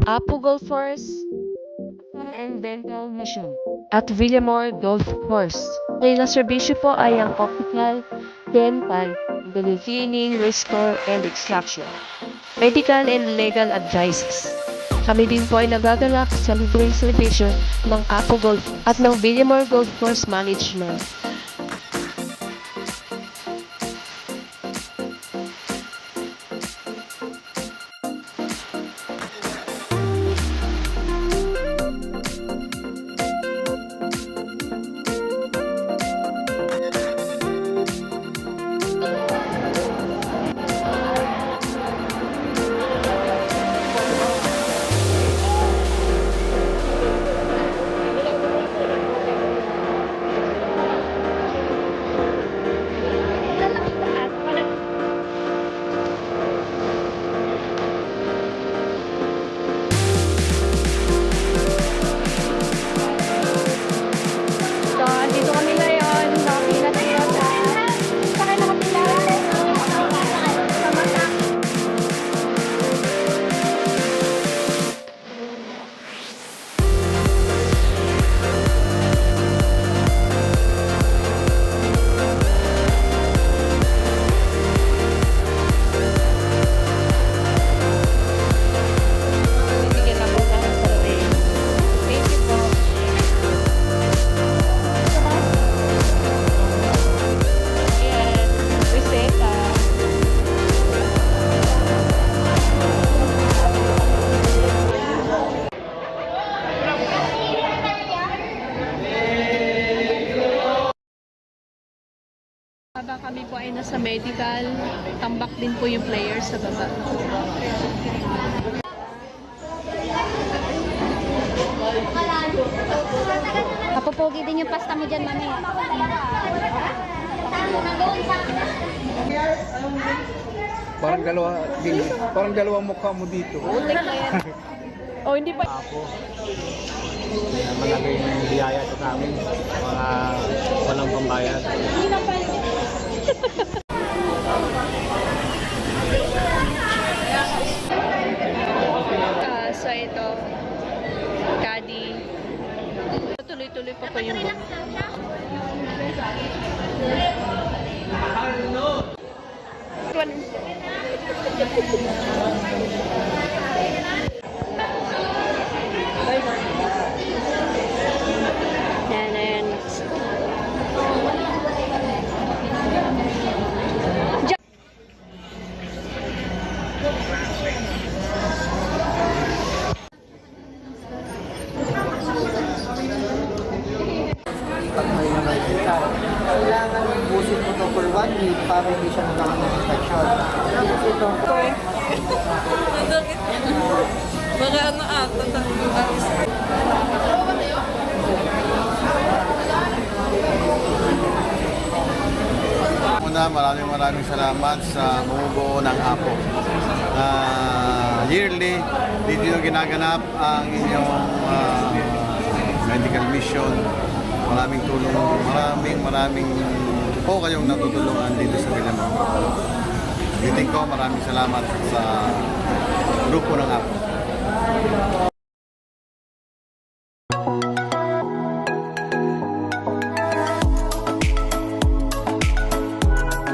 Apo Golf Course, and dental mission. At Villamor Golf Course. May naserbisyo po ay ang optical, dental, cleaning, restore, and extraction. Medical and legal advices. Kami din po ay nagagalak sa libreng serbisyo ng Apo Golf at ng Villamor Golf Course Management. So, dito kami ngayon. Nakapila tayo sa nakapila. Sa mata. Bibigyan ako ng survey. Thank you po. Ayan, reseta. Habang kami po ay nasa medical, tambak din po yung players sa baba. Kapupogi din yung pasta mo dyan, mami. Parang dalawa mukha mo dito. Oh, hindi pa. Apo. Malaking biyaya ito sa amin. Mga walang pambayad. So ito, Kadi. Tuloy-tuloy pa po yung book. Yan, yan. Pag may nakikita, kailangan busin mo ito for 1 week para hindi siya nakaka-infection. Tapos ito, Baka ano ata, Una, maraming salamat sa bumubuo ng Apo. Yearly, dito ginaganap ang inyong medical mission. Maraming tulong, maraming po kayong natutulungan dito sa Villamor. Ulitin ko, maraming salamat sa grupo ng Apo.